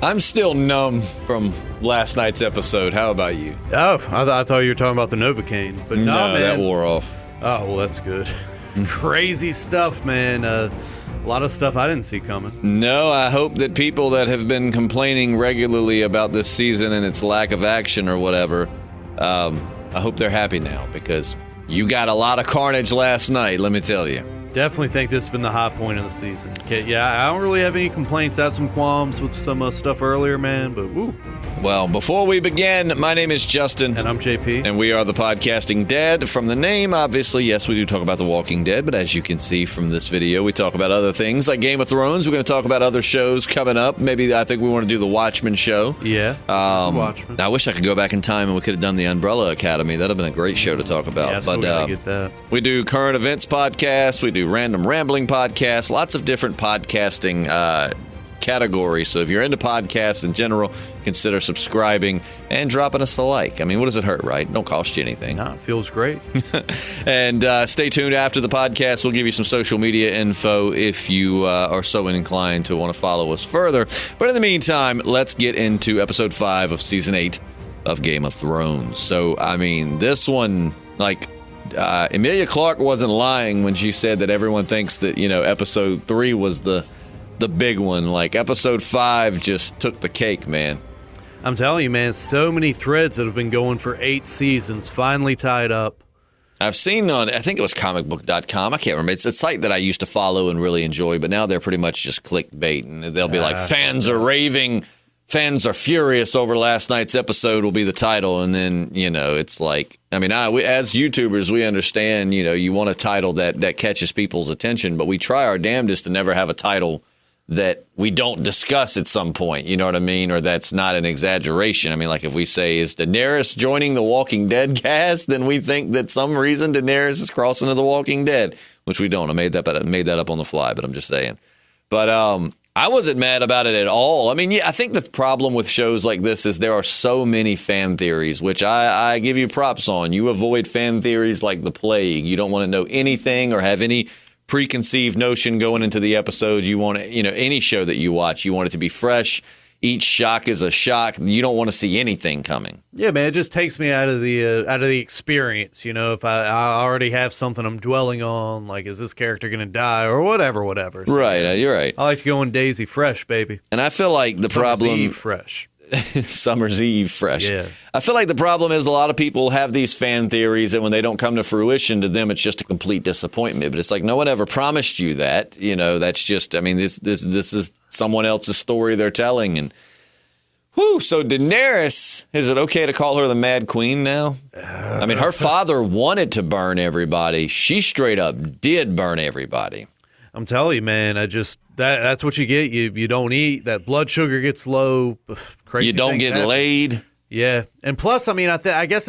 I'm still numb from last night's episode. How about you? Oh, I thought you were talking about the Novocaine. But no, man. That wore off. Oh, well, that's good. Crazy stuff, man. A lot of stuff I didn't see coming. No, I hope that people that have been complaining regularly about this season and its lack of action or whatever, I hope they're happy now, because you got a lot of carnage last night, let me tell you. Definitely think this has been the high point of the season. Okay, yeah, I don't really have any complaints. I had some qualms with some stuff earlier, man, but woo. Well, before we begin, my name is Justin. And I'm JP. And we are the Podcasting Dead. From the name, obviously, yes, we do talk about The Walking Dead, but as you can see from this video, we talk about other things like Game of Thrones. We're going to talk about other shows coming up. Maybe I think we want to do the Watchmen show. Yeah, Watchmen. I wish I could go back in time and we could have done the Umbrella Academy. That would have been a great show to talk about. Yeah, so we gotta get that. We do current events podcasts. We do random rambling podcasts. Lots of different podcasting categories. So if you're into podcasts in general, consider subscribing and dropping us a like. I mean, what does it hurt, right? It don't cost you anything. No, it feels great. And stay tuned after the podcast. We'll give you some social media info if you are so inclined to want to follow us further. But in the meantime, let's get into episode 5 of season 8 of Game of Thrones. So, I mean, this one, Emilia Clarke wasn't lying when she said that everyone thinks that, episode 3 was the big one. Like, episode 5 just took the cake, man. I'm telling you, man, so many threads that have been going for 8 seasons finally tied up. I've seen on, I think it was comicbook.com, I can't remember. It's a site that I used to follow and really enjoy, but now they're pretty much just clickbait. And they'll be like, fans are raving, fans are furious over last night's episode will be the title. And then, it's like, I mean, we, as YouTubers, we understand, you want a title that catches people's attention, but we try our damnedest to never have a title that we don't discuss at some point, you know what I mean? Or that's not an exaggeration. I mean, like if we say, is Daenerys joining the Walking Dead cast? Then we think that some reason Daenerys is crossing to the Walking Dead, which we don't. I made that up on the fly, but I'm just saying. But I wasn't mad about it at all. I mean, yeah, I think the problem with shows like this is there are so many fan theories, which I give you props on. You avoid fan theories like the plague. You don't want to know anything or have any preconceived notion going into the episode. You want to, any show that you watch, you want it to be fresh. Each shock is a shock. You don't want to see anything coming. Yeah, man, it just takes me out of the experience. If I already have something I'm dwelling on, like is this character going to die or whatever. So, right, you're right. I like to go in Daisy fresh, baby. And I feel like the problem. Summer's Eve fresh. Summer's Eve fresh. Yeah. I feel like the problem is a lot of people have these fan theories, and when they don't come to fruition, to them it's just a complete disappointment. But it's like no one ever promised you that. That's just. I mean, this is someone else's story they're telling. And so Daenerys, is it okay to call her the Mad Queen now? I mean, her father wanted to burn everybody. She straight up did burn everybody. I'm telling you, man. That's what you get. You don't eat. That blood sugar gets low. Crazy. You don't get laid. Yeah, and plus, I mean, I guess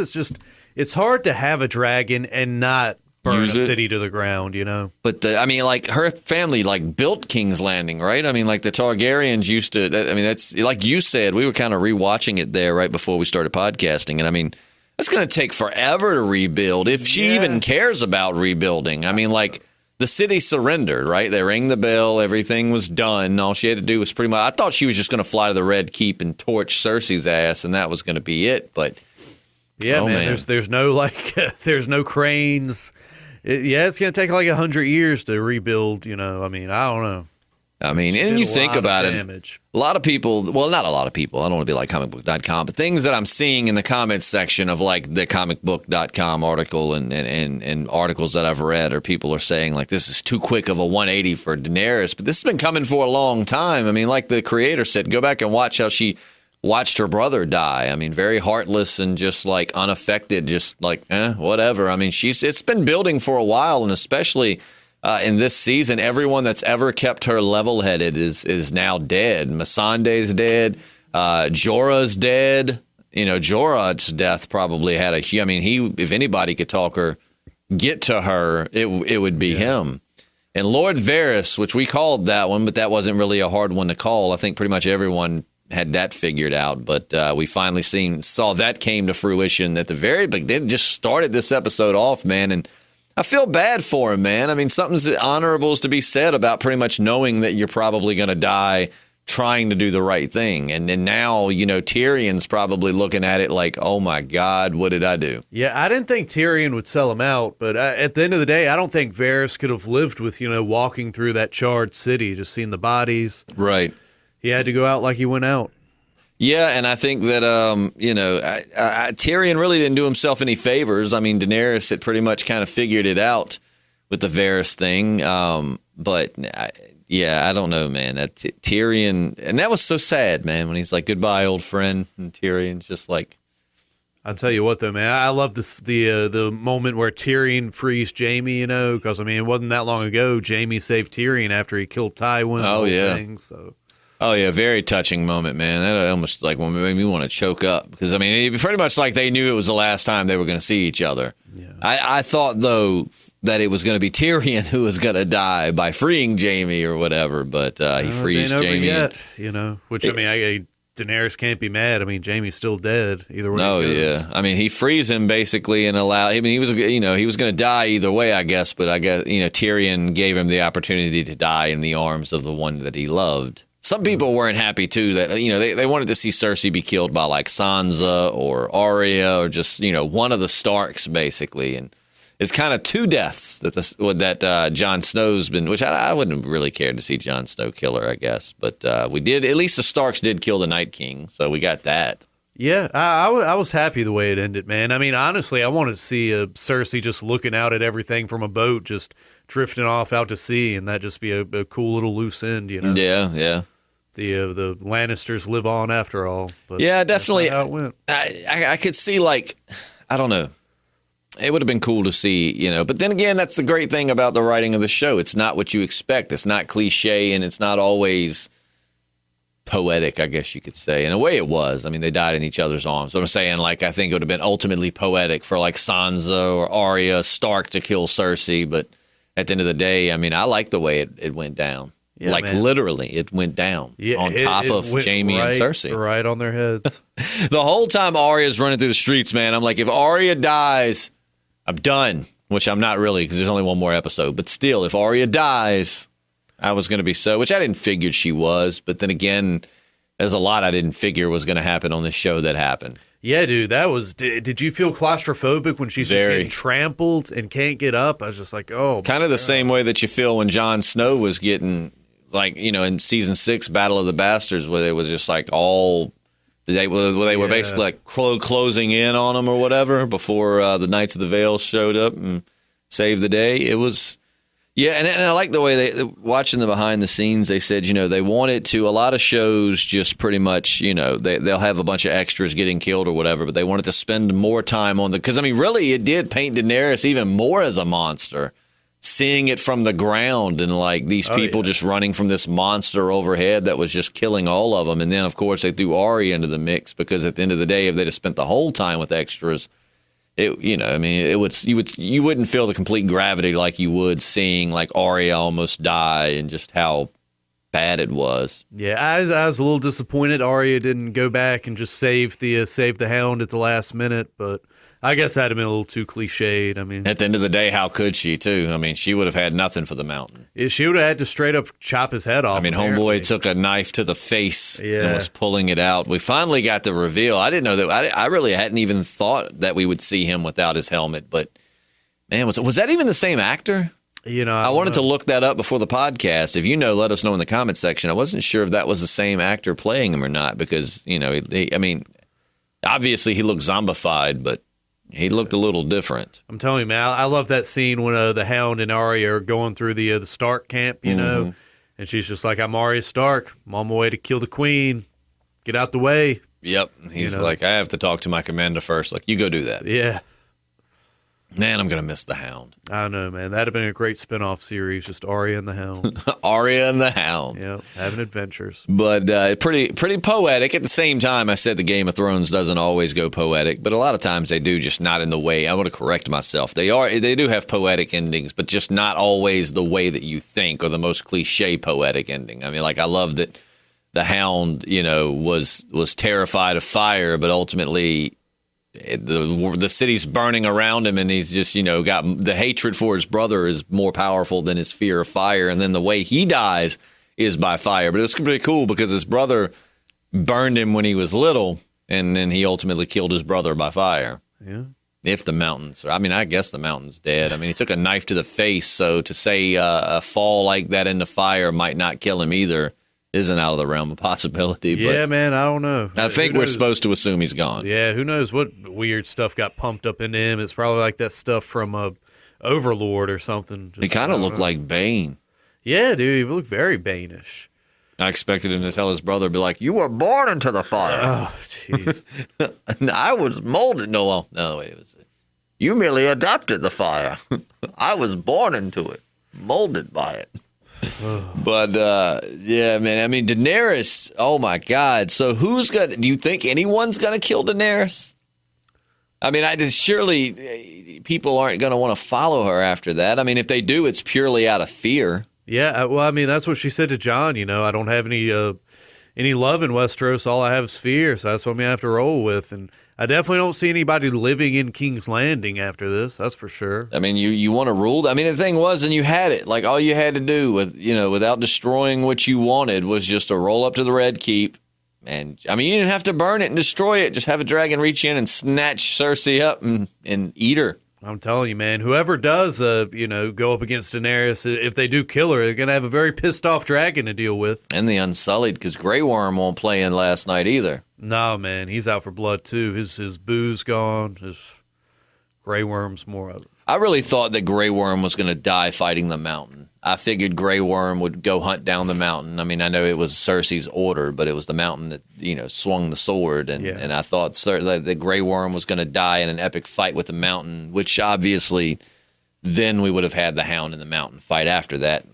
it's hard to have a dragon and not burn a city to the ground. But her family built King's Landing, right? I mean, like the Targaryens used to. I mean, that's like you said. We were kind of rewatching it there right before we started podcasting, and I mean, it's going to take forever to rebuild if she even cares about rebuilding. I mean, like. The city surrendered, right? They rang the bell. Everything was done. All she had to do was pretty much... I thought she was just going to fly to the Red Keep and torch Cersei's ass, and that was going to be it. But yeah, man. There's no there's no cranes. It's going to take 100 years to rebuild. I mean, I don't know. I mean, and you think about it, a lot of people, well, not a lot of people, I don't want to be like comicbook.com, but things that I'm seeing in the comments section of the comicbook.com article and articles that I've read, or people are saying this is too quick of a 180 for Daenerys, but this has been coming for a long time. I mean, like the creator said, go back and watch how she watched her brother die. I mean, very heartless and just unaffected, just whatever. I mean, it's been building for a while, and especially... in this season, everyone that's ever kept her level-headed is now dead. Missandei's dead. Jorah's dead. Jorah's death probably had I mean, if anybody could talk or get to her, it would be him. And Lord Varys, which we called that one, but that wasn't really a hard one to call. I think pretty much everyone had that figured out. But we finally saw that came to fruition at the very beginning. Just started this episode off, man, and I feel bad for him, man. I mean, something's honorable is to be said about pretty much knowing that you're probably going to die trying to do the right thing. And then now, Tyrion's probably looking at it like, oh my God, what did I do? Yeah, I didn't think Tyrion would sell him out, but at the end of the day, I don't think Varys could have lived with, walking through that charred city, just seeing the bodies. Right. He had to go out like he went out. Yeah, and I think that, Tyrion really didn't do himself any favors. I mean, Daenerys had pretty much kind of figured it out with the Varys thing. I don't know, man. That Tyrion, and that was so sad, man, when he's like, goodbye, old friend. And Tyrion's just like. I'll tell you what, though, man. I love the moment where Tyrion frees Jaime, because, it wasn't that long ago. Jaime saved Tyrion after he killed Tywin. Oh, yeah. So. Oh, yeah, very touching moment, man. That almost made me want to choke up because, it pretty much like they knew it was the last time they were going to see each other. Yeah. I thought, though, that it was going to be Tyrion who was going to die by freeing Jaime or whatever, but he frees Jaime. Yet, which, Daenerys can't be mad. Jaime's still dead either way. Oh, yeah. He frees him basically and he was going to die either way, I guess, but I guess, Tyrion gave him the opportunity to die in the arms of the one that he loved. Some people weren't happy, too, that, they wanted to see Cersei be killed by, like, Sansa or Arya or just, one of the Starks, basically. And it's kind of two deaths that Jon Snow's been, which I wouldn't really care to see Jon Snow kill her, I guess. But we did, at least the Starks did kill the Night King, so we got that. Yeah, I was happy the way it ended, man. Honestly, I wanted to see Cersei just looking out at everything from a boat, just drifting off out to sea, and that just be a cool little loose end, Yeah, yeah. The Lannisters live on after all. But yeah, definitely. That's how it went. I could see, like, I don't know. It would have been cool to see, But then again, that's the great thing about the writing of the show. It's not what you expect. It's not cliche, and it's not always poetic, I guess you could say. In a way, it was. They died in each other's arms. So I'm saying, like, I think it would have been ultimately poetic for, like, Sansa or Arya Stark to kill Cersei. But at the end of the day, I like the way it went down. Yeah, like, man. Literally, it went down on top of Jaime and Cersei. Right on their heads. The whole time Arya's running through the streets, man, I'm like, if Arya dies, I'm done. Which I'm not really, because there's only one more episode. But still, if Arya dies, I was going to be which I didn't figure she was. But then again, there's a lot I didn't figure was going to happen on this show that happened. Yeah, dude, that was. Did you feel claustrophobic when she's just getting trampled and can't get up? I was just like, oh. Kind of the same way that you feel when Jon Snow was getting, like, in season 6, Battle of the Bastards, where it was just like all. They were basically like closing in on him or whatever before the Knights of the Vale showed up and saved the day. It was. Yeah, and I like the way watching the behind the scenes, they said, they wanted to, a lot of shows just pretty much, they'll have a bunch of extras getting killed or whatever, but they wanted to spend more time on because, really, it did paint Daenerys even more as a monster, seeing it from the ground and, like, these people just running from this monster overhead that was just killing all of them. And then, of course, they threw Arya into the mix because at the end of the day, if they'd have spent the whole time with extras, you wouldn't feel the complete gravity like you would seeing, like, Arya almost die and just how bad it was. Yeah, I was a little disappointed Arya didn't go back and just save the Hound at the last minute, but I guess that'd have been a little too cliched. At the end of the day, how could she, too? She would have had nothing for the Mountain. Yeah, she would have had to straight up chop his head off. Homeboy took a knife to the face and was pulling it out. We finally got the reveal. I didn't know that. I really hadn't even thought that we would see him without his helmet. But, man, was that even the same actor? I wanted to look that up before the podcast. If you know, let us know in the comments section. I wasn't sure if that was the same actor playing him or not because, obviously he looked zombified, but he looked a little different. I'm telling you, man, I love that scene when the Hound and Arya are going through the Stark camp, and she's just like, I'm Arya Stark. I'm on my way to kill the queen. Get out the way. Yep. He's like, I have to talk to my commander first. Like, you go do that. Yeah. Man, I'm going to miss the Hound. I know, man. That'd have been a great spinoff series, just Arya and the Hound. Arya and the Hound. Yeah, having adventures. But pretty poetic. At the same time, I said the Game of Thrones doesn't always go poetic, but a lot of times they do, just not in the way. I want to correct myself. They do have poetic endings, but just not always the way that you think or the most cliche poetic ending. I love that the Hound, was terrified of fire, but ultimately the city's burning around him, and he's just, got the hatred for his brother is more powerful than his fear of fire. And then the way he dies is by fire. But it's pretty cool because his brother burned him when he was little, and then he ultimately killed his brother by fire. Yeah. If the mountains, I guess the mountain's dead. I mean, he took a knife to the face, so to say a fall like that into fire might not kill him either isn't out of the realm of possibility. Yeah, but man, I don't know. I think we're supposed to assume he's gone. Yeah, who knows what weird stuff got pumped up into him. It's probably like that stuff from Overlord or something. He kind of looked like Bane. Yeah, dude, he looked very Bane-ish. I expected him to tell his brother, be like, "You were born into the fire." Oh, jeez. I was molded. No, wait, it was. You merely adopted the fire. I was born into it, molded by it. But yeah, man. I mean, Daenerys. Oh my God. So do you think anyone's gonna kill Daenerys? I mean, surely people aren't gonna want to follow her after that. I mean, if they do, it's purely out of fear. Yeah, well, I mean, that's what she said to Jon. I don't have any love in Westeros. All I have is fear, so that's what I'm going to have to roll with. And I definitely don't see anybody living in King's Landing after this, that's for sure. I mean, you want to rule? I mean, the thing was, and you had it. Like, all you had to do without destroying what you wanted was just to roll up to the Red Keep. And, I mean, you didn't have to burn it and destroy it. Just have a dragon reach in and snatch Cersei up and eat her. I'm telling you, man, whoever does, go up against Daenerys, if they do kill her, they're going to have a very pissed off dragon to deal with. And the Unsullied, because Grey Worm won't play in last night either. No, man, he's out for blood too. His boo's gone. His Grey Worm's more of it. I really thought that Grey Worm was going to die fighting the Mountain. I figured Grey Worm would go hunt down the Mountain. I mean, I know it was Cersei's order, but it was the Mountain that, swung the sword. And I thought that Grey Worm was going to die in an epic fight with the Mountain, which obviously then we would have had the Hound and the Mountain fight after that.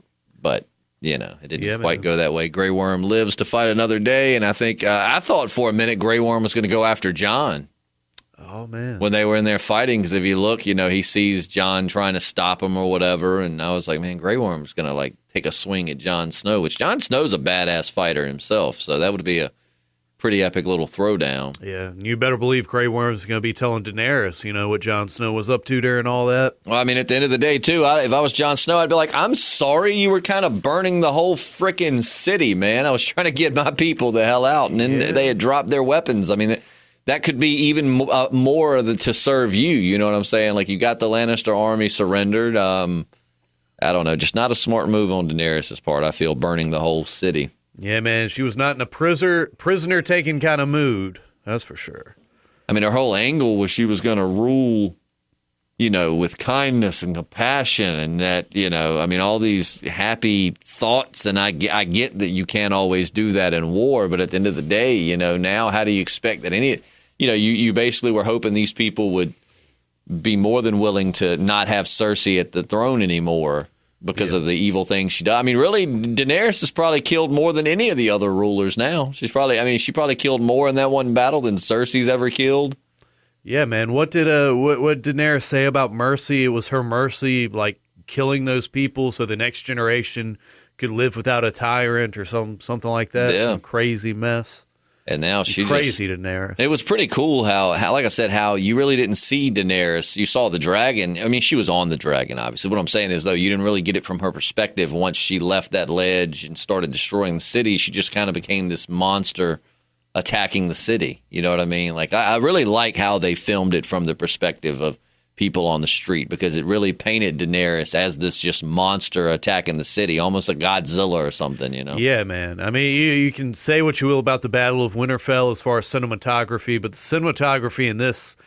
But, it didn't quite go that way. Grey Worm lives to fight another day. And I think I thought for a minute Grey Worm was going to go after Jon. Oh, man. When they were in there fighting, because if you look, he sees Jon trying to stop him or whatever, and I was like, man, Grey Worm's going to, take a swing at Jon Snow, which Jon Snow's a badass fighter himself, so that would be a pretty epic little throwdown. Yeah, and you better believe Grey Worm's going to be telling Daenerys, what Jon Snow was up to during all that. Well, I mean, at the end of the day, too, if I was Jon Snow, I'd be like, I'm sorry you were kind of burning the whole freaking city, man. I was trying to get my people the hell out, and then they had dropped their weapons. I mean, that could be even more to serve you. You know what I'm saying? Like, you got the Lannister army surrendered. I don't know. Just not a smart move on Daenerys' part, I feel, burning the whole city. Yeah, man. She was not in a prisoner-taking kind of mood. That's for sure. I mean, her whole angle was she was going to rule, with kindness and compassion and that, I mean, all these happy thoughts. And I get that you can't always do that in war. But at the end of the day, now how do you expect that you basically were hoping these people would be more than willing to not have Cersei at the throne anymore because of the evil things she does. I mean, really, Daenerys has probably killed more than any of the other rulers now. She probably killed more in that one battle than Cersei's ever killed. Yeah, man. What did Daenerys say about mercy? It was her mercy, killing those people so the next generation could live without a tyrant or something like that. Yeah. Some crazy mess. And now she's crazy Daenerys. It was pretty cool how, like I said, how you really didn't see Daenerys. You saw the dragon. I mean, she was on the dragon, obviously. What I'm saying is, though, you didn't really get it from her perspective. Once she left that ledge and started destroying the city, she just kind of became this monster attacking the city. You know what I mean? Like, I really like how they filmed it from the perspective of people on the street, because it really painted Daenerys as this just monster attacking the city, almost a Godzilla or something, Yeah, man. I mean, you can say what you will about the Battle of Winterfell as far as cinematography, but the cinematography in this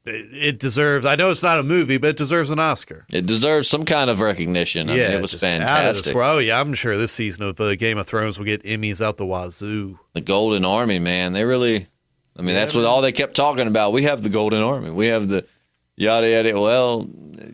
it deserves, I know it's not a movie, but it deserves an Oscar. It deserves some kind of recognition. I mean, it was fantastic. Oh, yeah, I'm sure this season of Game of Thrones will get Emmys out the wazoo. The Golden Army, man, they really, that's what all they kept talking about. We have the Golden Army. We have the yada yada. Well,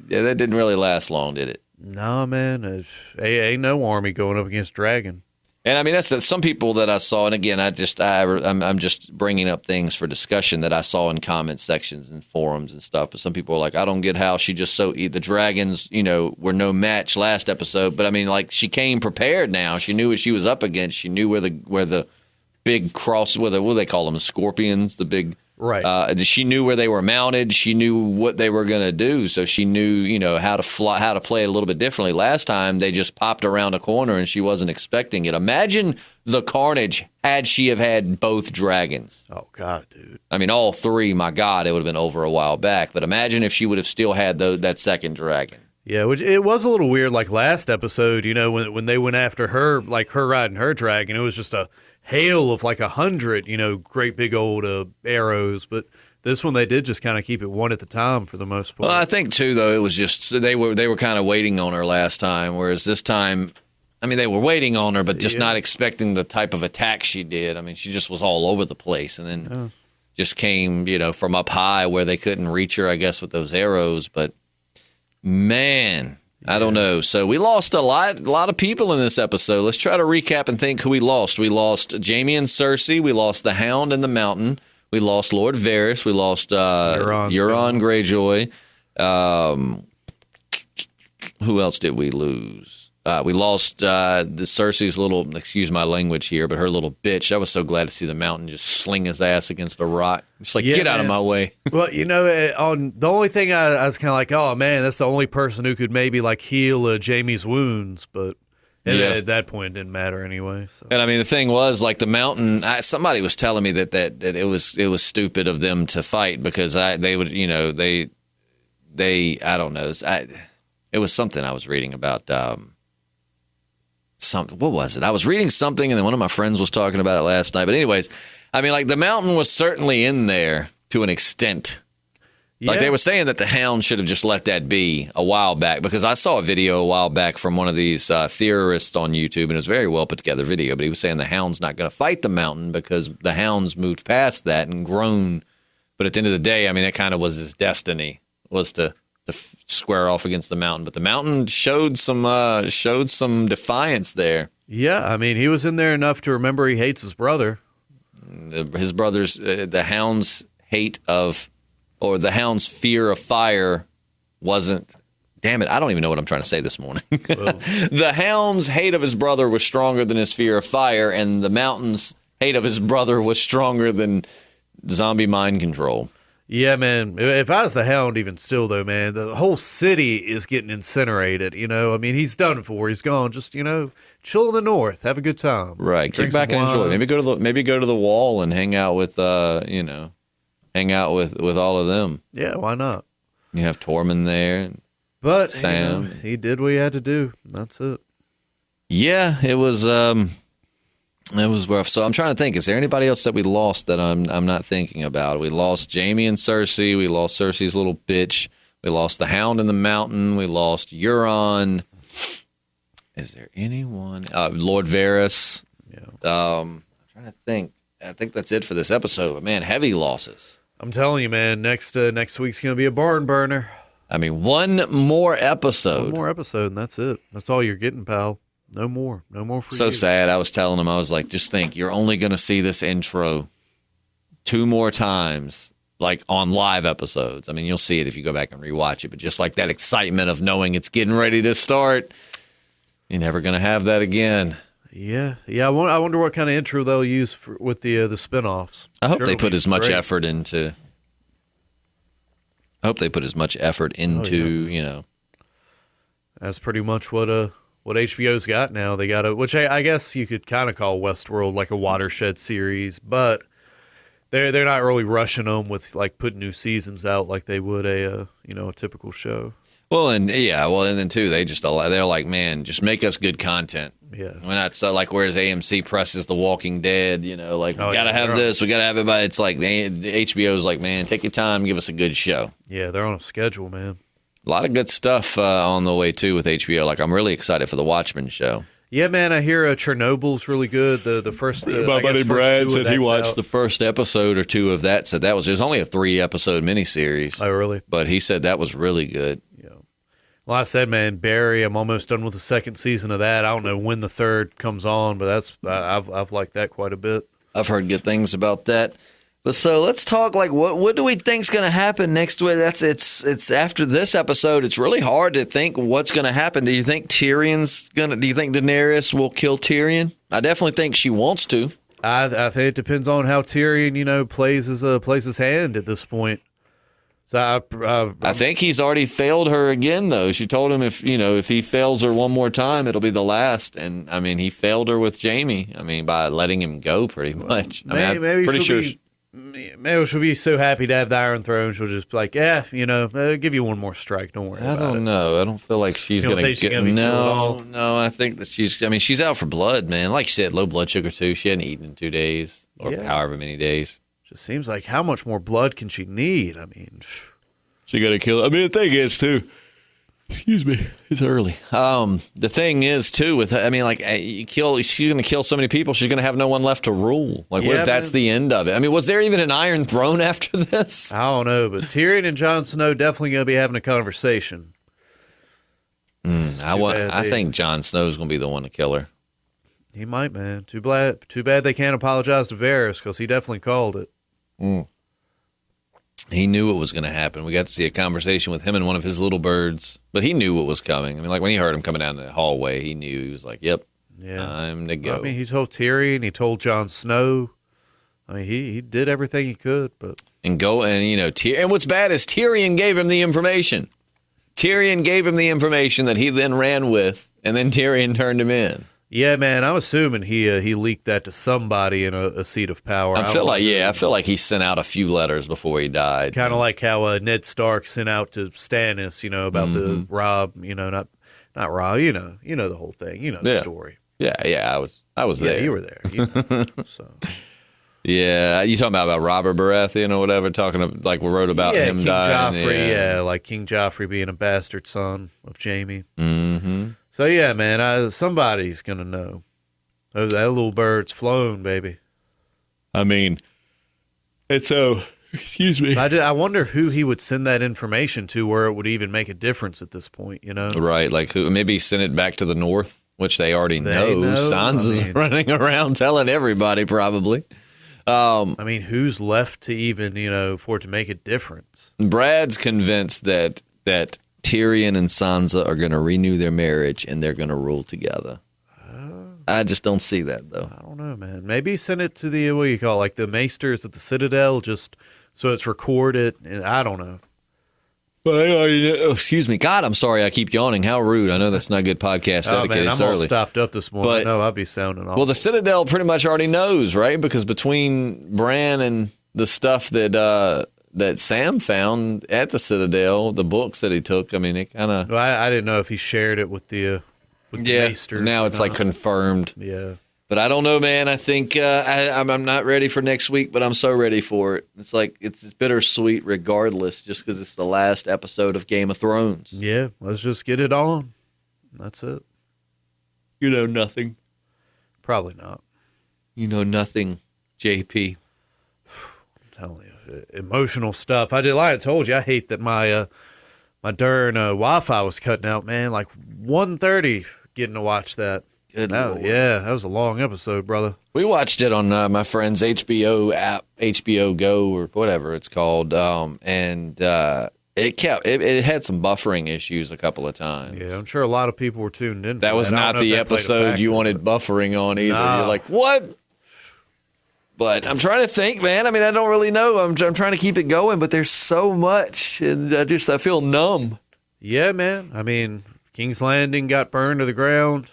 that didn't really last long, did it? No, man. Ain't no army going up against dragon. And I mean, that's some people that I saw. And again, I'm just bringing up things for discussion that I saw in comment sections and forums and stuff. But some people are like, I don't get how she just the dragons, were no match last episode. But I mean, she came prepared now. She knew what she was up against. She knew where the big cross, what do they call them, the scorpions, the big. Right. She knew where they were mounted. She knew what they were going to do. So she knew, how to play it a little bit differently. Last time they just popped around a corner and she wasn't expecting it. Imagine the carnage had she have had both dragons. Oh, God, dude. I mean, all three, my God, it would have been over a while back. But imagine if she would have still had that second dragon. Yeah, which it was a little weird. Like last episode, when they went after her, like her riding her dragon, it was just a hail of like 100, great big old arrows. But this one, they did just kind of keep it one at a time for the most part. Well, I think too, though, it was just they were kind of waiting on her last time, whereas this time, I mean, they were waiting on her, but just not expecting the type of attack she did. I mean, she just was all over the place, and then just came, from up high where they couldn't reach her, I guess, with those arrows. But man, I don't know. So we lost a lot of people in this episode. Let's try to recap and think who we lost. We lost Jaime and Cersei. We lost the Hound and the Mountain. We lost Lord Varys. We lost Euron Greyjoy. Who else did we lose? We lost the Cersei's little, excuse my language here, but her little bitch. I was so glad to see the Mountain just sling his ass against a rock. It's like, get out of my way. Well, on the only thing I was kind of like, oh man, that's the only person who could maybe like heal Jaime's wounds, but at that point it didn't matter anyway. So. And I mean, the thing was, like the Mountain. Somebody was telling me that it was stupid of them to fight because they would, they I don't know. It was something I was reading about. What was it? I was reading something, and then one of my friends was talking about it last night. But anyways, I mean, like the Mountain was certainly in there to an extent. Like they were saying that the Hound should have just let that be a while back, because I saw a video a while back from one of these theorists on YouTube, and it was a very well put together video. But he was saying the Hound's not going to fight the Mountain because the Hound's moved past that and grown. But at the end of the day, I mean, it kind of was his destiny, was to square off against the Mountain. But the Mountain showed some defiance there. Yeah, I mean, he was in there enough to remember he hates his brother. His brother's the Hound's the Hound's fear of fire wasn't. Damn it! I don't even know what I'm trying to say this morning. The Hound's hate of his brother was stronger than his fear of fire, and the Mountain's hate of his brother was stronger than zombie mind control. Yeah, man. If I was the Hound, even still, though, man, the whole city is getting incinerated. I mean, he's done for. He's gone. Just chill in the north, have a good time. Right. Kick back and enjoy. Maybe go to the wall and hang out with hang out with all of them. Yeah, why not? You have Tormund there, but Sam. He did what he had to do. That's it. Yeah, it was. It was rough. So I'm trying to think, is there anybody else that we lost that I'm not thinking about? We lost Jaime and Cersei. We lost Cersei's little bitch. We lost the Hound and the Mountain. We lost Euron. Is there anyone? Lord Varys. Yeah. I'm trying to think. I think that's it for this episode. But man, heavy losses. I'm telling you, man, next week's going to be a barn burner. I mean, one more episode. One more episode, and that's it. That's all you're getting, pal. No more. No more for you. So sad. I was telling him, I was like, just think, you're only going to see this intro 2 more times, like on live episodes. I mean, you'll see it if you go back and rewatch it, but just like that excitement of knowing it's getting ready to start, you're never going to have that again. Yeah. I wonder what kind of intro they'll use with the spinoffs. I hope they put as much effort into. That's pretty much what HBO's got now. They got which I guess you could kind of call Westworld like a watershed series, but they're not really rushing them with like putting new seasons out like they would a typical show. Well, and then too, they're like, man, just make us good content. Yeah, we're not so like whereas AMC presses The Walking Dead, we gotta have this, we gotta have it. But it's like the HBO's like, man, take your time, give us a good show. Yeah, they're on a schedule, man. A lot of good stuff on the way, too, with HBO. Like, I'm really excited for the Watchmen show. Yeah, man, I hear Chernobyl's really good. The first my buddy Brad said he watched the first episode or 2 of that. Said it was only a 3-episode miniseries. Oh, really? But he said that was really good. Yeah. Well, I said, man, Barry, I'm almost done with the 2nd season of that. I don't know when the 3rd comes on, but I've liked that quite a bit. I've heard good things about that. But so let's talk like what do we think's going to happen next week? It's after this episode. It's really hard to think what's going to happen. Do you think Daenerys will kill Tyrion? I definitely think she wants to. I think it depends on how Tyrion, plays his hand at this point. So I think he's already failed her again, though. She told him if he fails her one more time, it'll be the last. And I mean, he failed her with Jaime. I mean, by letting him go, pretty much. Maybe she'll be so happy to have the Iron Throne, she'll just be like, I'll give you one more strike. Don't worry about it. I don't know. I don't feel like she's going to get... No, I think that she's out for blood, man. Like you said, low blood sugar, too. She hadn't eaten in 2 days or however many days. Just seems like how much more blood can she need? I mean... She got to kill... I mean, the thing is, too... Excuse me. It's early. The thing is, too, she's going to kill so many people, she's going to have no one left to rule. Like, what if that's the end of it? I mean, was there even an Iron Throne after this? I don't know, but Tyrion and Jon Snow definitely going to be having a conversation. I think Jon Snow's going to be the one to kill her. He might, man. Too bad they can't apologize to Varys, because he definitely called it. He knew what was going to happen. We got to see a conversation with him and one of his little birds, but he knew what was coming. I mean, like when he heard him coming down the hallway, he knew. He was like, "Yep, time to go." I mean, he told Tyrion, he told Jon Snow. I mean, he did everything he could, but and what's bad is Tyrion gave him the information. Tyrion gave him the information that he then ran with, and then Tyrion turned him in. Yeah, man, I'm assuming he leaked that to somebody in a seat of power. I feel like he sent out a few letters before he died. Kind of like how Ned Stark sent out to Stannis, about the Robb, not Robb, the whole thing, the story. Yeah, I was there. Yeah, you were there. So. Yeah, you talking about Robert Baratheon or whatever? Talking about, like we wrote about him King dying. Joffrey, like King Joffrey being a bastard son of Jaime. Mm-hmm. So yeah, man, somebody's gonna know. That little bird's flown, baby. I mean, it's so. Excuse me. I wonder who he would send that information to, where it would even make a difference at this point. Right? Like who? Maybe send it back to the north, which they already know. Sansa's running around telling everybody, probably. I mean, who's left to even for it to make a difference? Brad's convinced that Tyrion and Sansa are going to renew their marriage and they're going to rule together. I just don't see that, though. I don't know, man. Maybe send it to the, the Maesters at the Citadel, just so it's recorded. I don't know. Excuse me. God, I'm sorry I keep yawning. How rude. I know that's not good podcast etiquette. Man, it's I'm early. all stopped up this morning. But, no, I'll be sounding off. Well, the Citadel pretty much already knows, right? Because between Bran and the stuff that Sam found at the Citadel, the books that he took, I mean, it kind of... Well, I didn't know if he shared it with the Maesters. Now it's like confirmed. Yeah. But I don't know, man. I think I'm not ready for next week, but I'm so ready for it. It's like it's bittersweet regardless, just because it's the last episode of Game of Thrones. Yeah, let's just get it on. That's it. You know nothing. Probably not. You know nothing, JP. I'm telling you, emotional stuff. Like I told you, I hate that my darn Wi-Fi was cutting out, man. Like 1:30 getting to watch that. Good Lord. Yeah, that was a long episode, brother. We watched it on my friend's HBO app, HBO Go or whatever it's called, and it had some buffering issues a couple of times. Yeah, I'm sure a lot of people were tuned in. That was not the episode you wanted buffering on either. Nah. You're like, what? But I'm trying to think, man. I mean, I don't really know. I'm trying to keep it going, but there's so much, and I feel numb. Yeah, man. I mean, King's Landing got burned to the ground.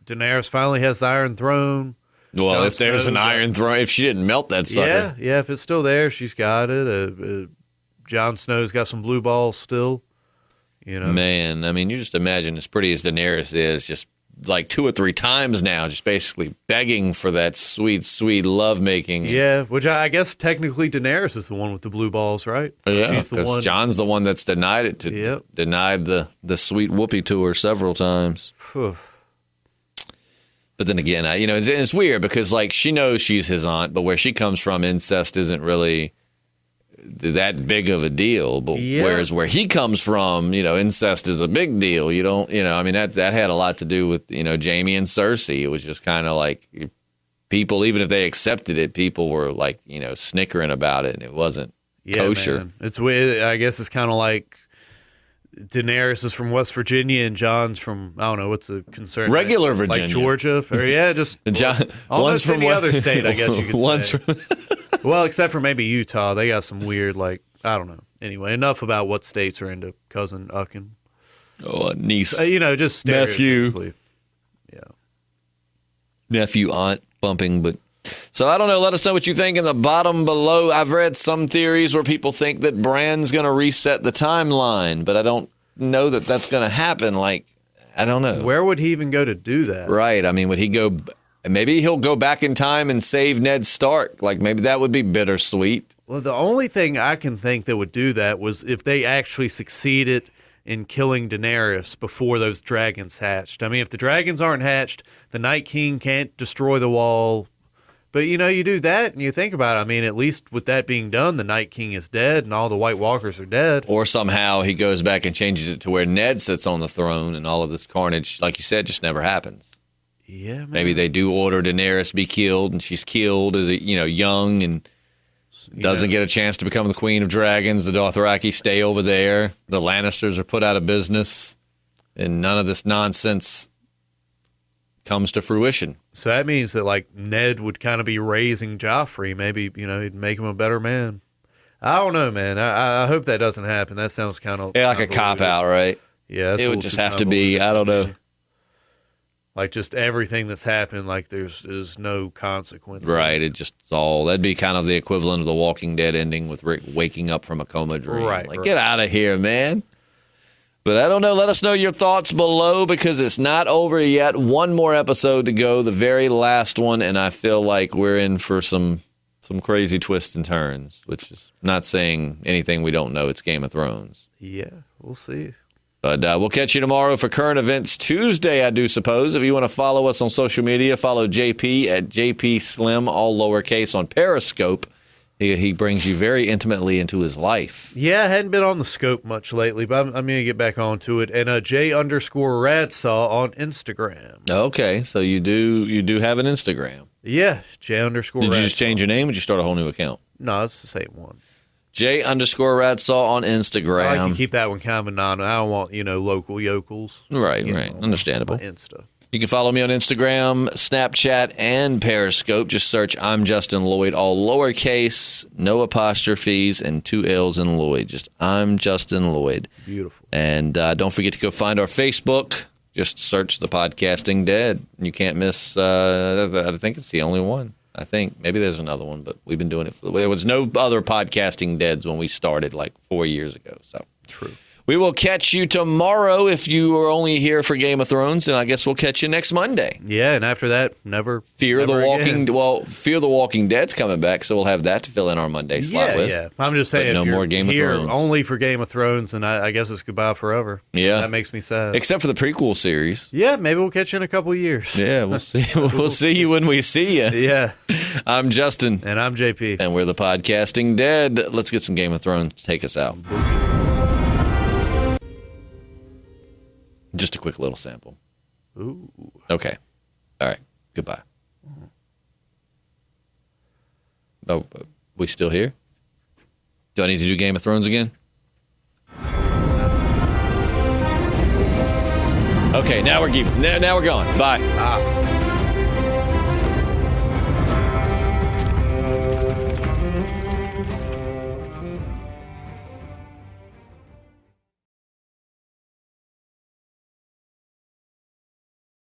Daenerys finally has the Iron Throne. Well, Jon if there's an Iron Throne, if she didn't melt that sucker. Yeah, if it's still there, she's got it. Jon Snow's got some blue balls still. Man, I mean, you just imagine as pretty as Daenerys is, just like 2 or 3 times now, just basically begging for that sweet, sweet lovemaking. Yeah, which I guess technically Daenerys is the one with the blue balls, right? Yeah, because Jon's the one that's denied it denied the sweet whoopee to her several times. But then again, it's weird because like she knows she's his aunt, but where she comes from, incest isn't really that big of a deal. But whereas where he comes from, incest is a big deal. You don't, I mean that had a lot to do with Jaime and Cersei. It was just kind of like people, even if they accepted it, people were like snickering about it, and it wasn't kosher. Man. It's weird. I guess it's kind of like Daenerys is from West Virginia and John's from, I don't know, what's the concern? Regular Virginia. Like Georgia. Or just almost any other state, I guess you could say. Well, except for maybe Utah. They got some weird, I don't know. Anyway, enough about what states are into cousin ucking. Oh, a niece. Just nephew. Yeah. Nephew, aunt bumping, but... So I don't know. Let us know what you think in the bottom below. I've read some theories where people think that Bran's going to reset the timeline, but I don't know that that's going to happen. I don't know. Where would he even go to do that? Right. I mean, would he go... Maybe he'll go back in time and save Ned Stark. Maybe that would be bittersweet. Well, the only thing I can think that would do that was if they actually succeeded in killing Daenerys before those dragons hatched. I mean, if the dragons aren't hatched, the Night King can't destroy the wall. But, you do that and you think about it. I mean, at least with that being done, the Night King is dead and all the White Walkers are dead. Or somehow he goes back and changes it to where Ned sits on the throne and all of this carnage, like you said, just never happens. Yeah, man. Maybe they do order Daenerys be killed and she's killed as young and doesn't get a chance to become the Queen of Dragons. The Dothraki stay over there. The Lannisters are put out of business and none of this nonsense comes to fruition. So that means that Ned would kind of be raising Joffrey. Maybe, he'd make him a better man. I don't know, man. I hope that doesn't happen. That sounds kind of... Yeah, like a cop-out, right? Yeah. It would just have to be, I don't know. Just everything that's happened, there's no consequence. Right. That'd be kind of the equivalent of the Walking Dead ending with Rick waking up from a coma dream. Right. Get out of here, man. But I don't know. Let us know your thoughts below because it's not over yet. One more episode to go, the very last one, and I feel like we're in for some crazy twists and turns, which is not saying anything we don't know. It's Game of Thrones. Yeah, we'll see. But we'll catch you tomorrow for Current Events Tuesday, I do suppose. If you want to follow us on social media, follow JP at JP Slim, all lowercase, on Periscope. He brings you very intimately into his life. Yeah, I hadn't been on the scope much lately, but I'm going to get back onto it. And J_Radsaw on Instagram. Okay, so you do have an Instagram. Yeah, J_Radsaw. Did you just change your name or did you start a whole new account? No, it's the same one. J_Radsaw on Instagram. I like to keep that one kind of anonymous. I don't want, local yokels. Right. Understandable. On Insta. You can follow me on Instagram, Snapchat, and Periscope. Just search I'm Justin Lloyd, all lowercase, no apostrophes, and 2 L's in Lloyd. Just I'm Justin Lloyd. Beautiful. And don't forget to go find our Facebook. Just search The Podcasting Dead. You can't miss, I think it's the only one. I think. Maybe there's another one, but we've been doing it. There was no other Podcasting Deads when we started 4 years ago. So true. We will catch you tomorrow if you are only here for Game of Thrones, and I guess we'll catch you next Monday. Yeah, and after that, never Fear the Walking Dead's coming back, so we'll have that to fill in our Monday slot with. Yeah, I'm just saying, but no more Game of Thrones. Only for Game of Thrones, and I guess it's goodbye forever. Yeah, that makes me sad. Except for the prequel series. Yeah, maybe we'll catch you in a couple of years. Yeah, we'll see. We'll see you when we see you. Yeah, I'm Justin, and I'm JP, and we're the Podcasting Dead. Let's get some Game of Thrones to take us out. Just a quick little sample. Ooh. Okay. All right. Goodbye. Oh, we still here? Do I need to do Game of Thrones again? Okay, now we're gone. Bye.